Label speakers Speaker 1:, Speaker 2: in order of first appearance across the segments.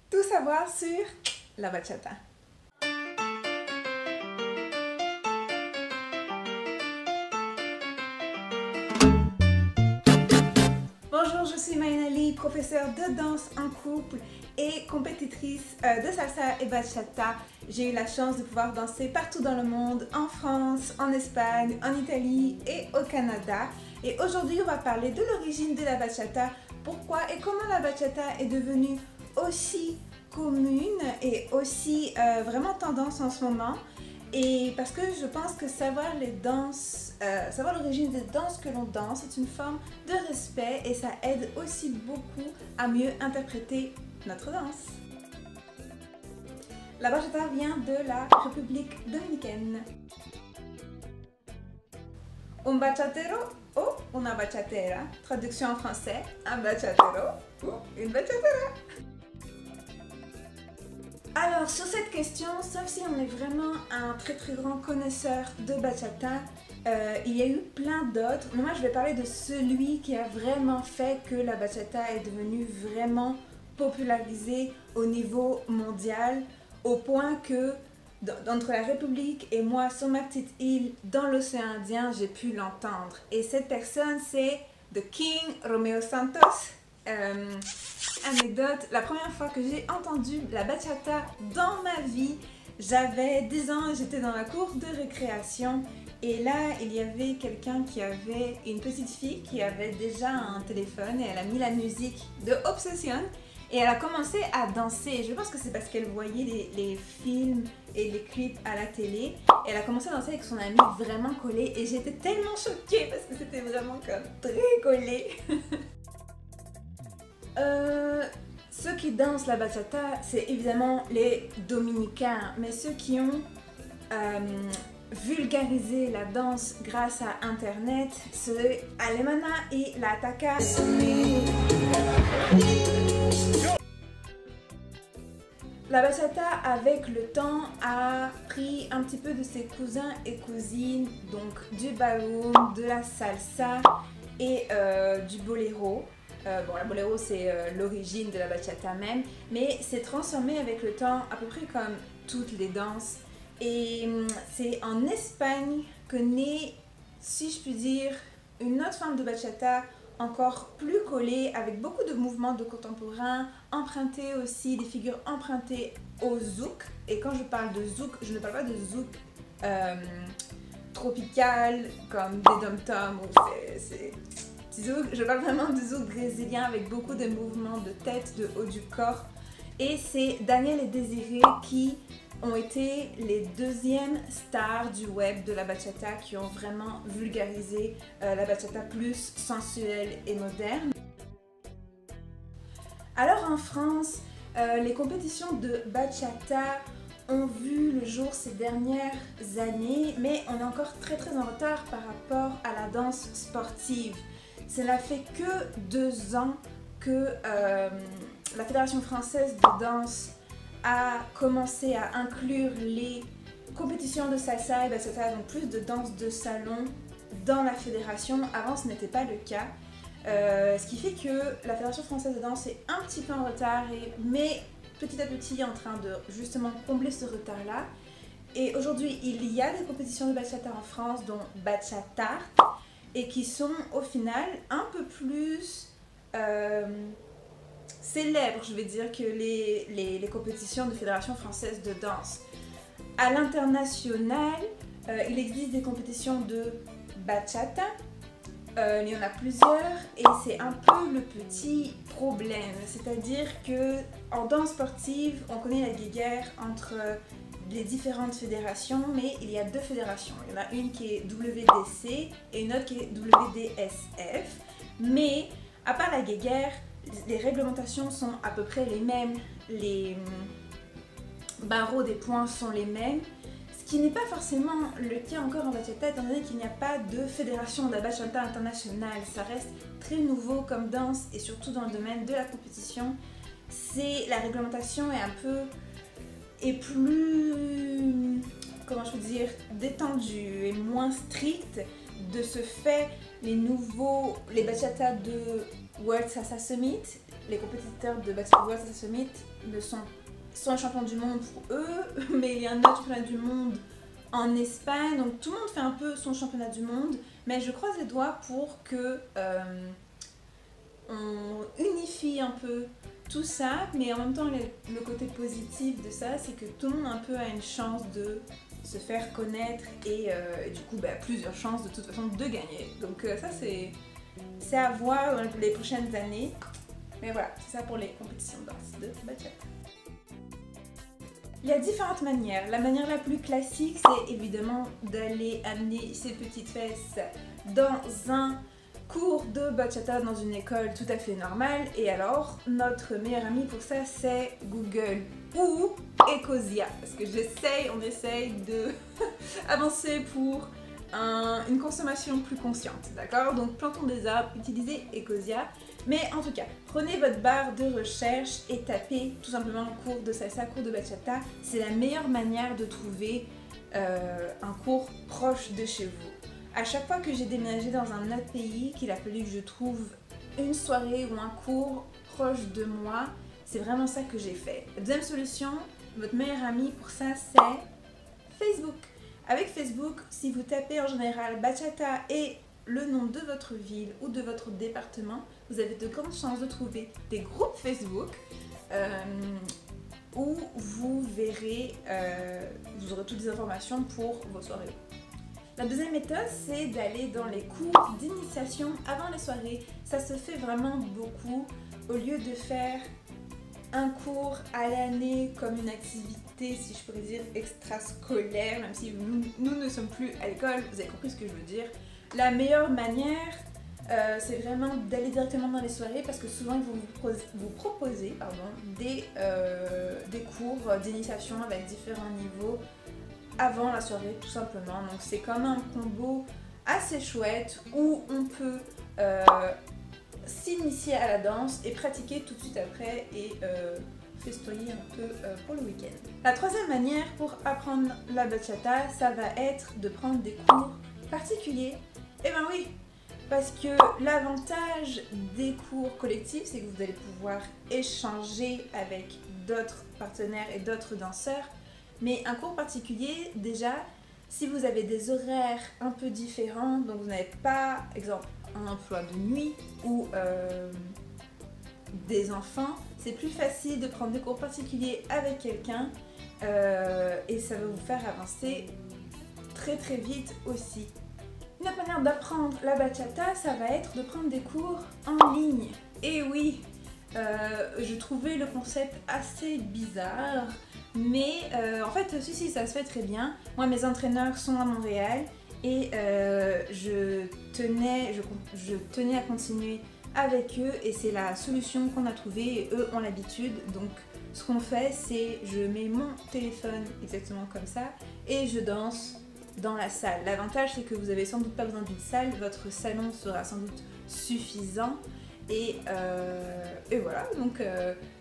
Speaker 1: Tout savoir sur la bachata. Bonjour, je suis Maïnali, professeure de danse en couple et compétitrice de salsa et bachata. J'ai eu la chance de pouvoir danser partout dans le monde, en France, en Espagne, en Italie et au Canada. Et aujourd'hui, on va parler de l'origine de la bachata, pourquoi et comment la bachata est devenue aussi commune et aussi vraiment tendance en ce moment. Et parce que je pense que savoir les danses, savoir l'origine des danses que l'on danse, c'est une forme de respect et ça aide aussi beaucoup à mieux interpréter notre danse. La bachata vient de la République dominicaine. Un bachatero ou una bachatera, traduction en français, un bachatero ou une bachatera. Alors sur cette question, sauf si on est vraiment un très grand connaisseur de bachata, il y a eu plein d'autres, mais moi je vais parler de celui qui a vraiment fait que la bachata est devenue vraiment popularisée au niveau mondial, au point que entre la République et moi, sur ma petite île dans l'océan Indien, j'ai pu l'entendre. Et cette personne, c'est The King Romeo Santos. Anecdote, la première fois que j'ai entendu la bachata dans ma vie, j'avais 10 ans, j'étais dans la cour de récréation et là il y avait quelqu'un qui avait, une petite fille qui avait déjà un téléphone et elle a mis la musique de Obsession et elle a commencé à danser. Je pense que c'est parce qu'elle voyait les films et les clips à la télé. Et elle a commencé à danser avec son amie vraiment collée et j'étais tellement choquée parce que c'était vraiment comme très collé. Ceux qui dansent la bachata, c'est évidemment les Dominicains, mais ceux qui ont vulgarisé la danse grâce à Internet, c'est Alemana et la Taka. La bachata, avec le temps, a pris un petit peu de ses cousins et cousines, donc du ballroom, de la salsa et du boléro. Bon, la boléro c'est l'origine de la bachata même, mais c'est transformé avec le temps à peu près comme toutes les danses. Et c'est en Espagne que naît, si je puis dire, une autre forme de bachata encore plus collée, avec beaucoup de mouvements de contemporains, empruntés aussi, des figures empruntées au zouk. Et quand je parle de zouk, je ne parle pas de zouk tropical comme des dom-toms, je parle vraiment du zouk brésilien avec beaucoup de mouvements de tête, de haut du corps. Et c'est Daniel et Désiré qui ont été les deuxièmes stars du web de la bachata, qui ont vraiment vulgarisé la bachata plus sensuelle et moderne. Alors en France, les compétitions de bachata ont vu le jour ces dernières années, mais on est encore très en retard par rapport à la danse sportive. Cela fait que 2 ans que la Fédération française de danse a commencé à inclure les compétitions de salsa et bachata, donc plus de danse de salon dans la fédération. Avant, ce n'était pas le cas. Ce qui fait que la Fédération française de danse est un petit peu en retard, mais petit à petit en train de justement combler ce retard-là. Et aujourd'hui, il y a des compétitions de bachata en France, dont Bachatart, et qui sont au final un peu plus célèbres, je vais dire, que les compétitions de Fédération française de danse. À l'international, il existe des compétitions de bachata, il y en a plusieurs et c'est un peu le petit problème, c'est-à-dire que en danse sportive, on connaît la guéguerre entre les différentes fédérations, mais il y a 2 fédérations. Il y en a une qui est WDC et une autre qui est WDSF. Mais à part la guéguerre, les réglementations sont à peu près les mêmes, les barreaux des points sont les mêmes, ce qui n'est pas forcément le cas encore en bachata, étant donné qu'il n'y a pas de fédération de la bachata internationale. Ça reste très nouveau comme danse et surtout dans le domaine de la compétition. La réglementation est plus, comment je peux dire, détendue et moins stricte. De ce fait, les bachatas de World Salsa Summit, les compétiteurs de World Salsa Summit sont les champions du monde pour eux, mais il y a un autre championnat du monde en Espagne, donc tout le monde fait un peu son championnat du monde, mais je croise les doigts pour que on unifie un peu tout ça, mais en même temps le côté positif de ça, c'est que tout le monde un peu a une chance de se faire connaître et du coup plusieurs chances de toute façon de gagner. Donc ça c'est à voir dans les prochaines années. Mais voilà, c'est ça pour les compétitions de danse de bachata. Il y a différentes manières. La manière la plus classique, c'est évidemment d'aller amener ses petites fesses dans un cours de bachata dans une école tout à fait normale. Et alors, notre meilleur ami pour ça, c'est Google ou Ecosia. Parce que on essaye de avancer pour une consommation plus consciente, d'accord? Donc plantons des arbres, utilisez Ecosia. Mais en tout cas, prenez votre barre de recherche et tapez tout simplement cours de salsa, cours de bachata. C'est la meilleure manière de trouver un cours proche de chez vous. À chaque fois que j'ai déménagé dans un autre pays, qu'il a fallu que je trouve une soirée ou un cours proche de moi, c'est vraiment ça que j'ai fait. La deuxième solution, votre meilleur ami pour ça, c'est Facebook. Avec Facebook, si vous tapez en général bachata et le nom de votre ville ou de votre département, vous avez de grandes chances de trouver des groupes Facebook où vous verrez, vous aurez toutes les informations pour vos soirées. La deuxième méthode, c'est d'aller dans les cours d'initiation avant les soirées. Ça se fait vraiment beaucoup. Au lieu de faire un cours à l'année comme une activité, si je pourrais dire, extrascolaire, même si nous ne sommes plus à l'école, vous avez compris ce que je veux dire. La meilleure manière, c'est vraiment d'aller directement dans les soirées parce que souvent ils vont vous proposer des cours d'initiation avec différents niveaux avant la soirée tout simplement. Donc c'est comme un combo assez chouette où on peut s'initier à la danse et pratiquer tout de suite après et festoyer un peu pour le week-end. La troisième manière pour apprendre la bachata, ça va être de prendre des cours particuliers. Eh ben oui, parce que l'avantage des cours collectifs, c'est que vous allez pouvoir échanger avec d'autres partenaires et d'autres danseurs. Mais un cours particulier, déjà, si vous avez des horaires un peu différents, donc vous n'avez pas, exemple, un emploi de nuit ou des enfants, c'est plus facile de prendre des cours particuliers avec quelqu'un et ça va vous faire avancer très très vite aussi. Une autre manière d'apprendre la bachata, ça va être de prendre des cours en ligne. Et oui, je trouvais le concept assez bizarre, mais en fait, si, ça se fait très bien. Moi, mes entraîneurs sont à Montréal et je tenais à continuer avec eux et c'est la solution qu'on a trouvée et eux ont l'habitude. Donc, ce qu'on fait, c'est je mets mon téléphone exactement comme ça et je danse dans la salle. L'avantage, c'est que vous avez sans doute pas besoin d'une salle, votre salon sera sans doute suffisant. Et voilà, donc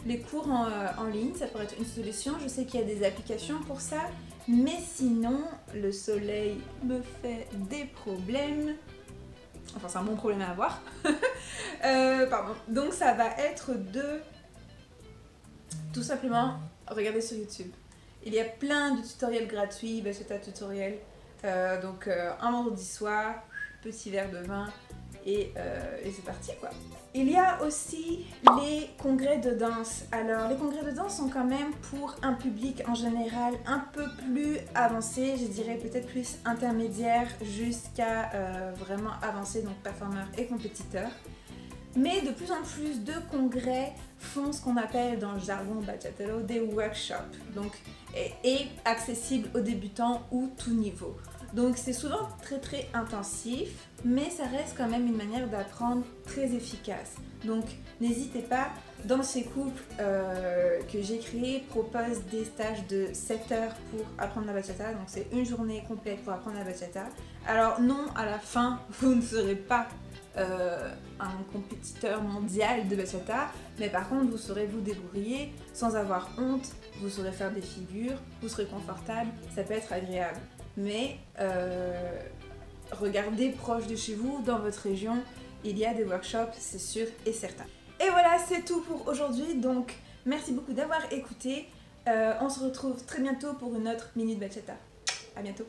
Speaker 1: les cours en ligne, ça pourrait être une solution. Je sais qu'il y a des applications pour ça, mais sinon, le soleil me fait des problèmes. Enfin, c'est un bon problème à avoir. Pardon. Donc, ça va être de tout simplement regarder sur YouTube. Il y a plein de tutoriels gratuits, bachata tutoriel. Donc, un vendredi soir, petit verre de vin. Et c'est parti quoi. Il y a aussi les congrès de danse. Alors les congrès de danse sont quand même pour un public en général un peu plus avancé, je dirais peut-être plus intermédiaire jusqu'à vraiment avancé, donc performeurs et compétiteurs. Mais de plus en plus de congrès font ce qu'on appelle dans le jargon bachatero des workshops, donc et accessibles aux débutants ou tout niveau. Donc c'est souvent très très intensif, mais ça reste quand même une manière d'apprendre très efficace. Donc n'hésitez pas, dans ces couples que j'ai créés proposent des stages de 7 heures pour apprendre la bachata, donc c'est une journée complète pour apprendre la bachata. Alors non, à la fin, vous ne serez pas un compétiteur mondial de bachata, mais par contre vous saurez vous débrouiller sans avoir honte, vous saurez faire des figures, vous serez confortable, ça peut être agréable. Mais regardez proche de chez vous, dans votre région, il y a des workshops, c'est sûr et certain. Et voilà, c'est tout pour aujourd'hui. Donc Merci beaucoup d'avoir écouté. On se retrouve très bientôt pour une autre Minute Bachata. À bientôt.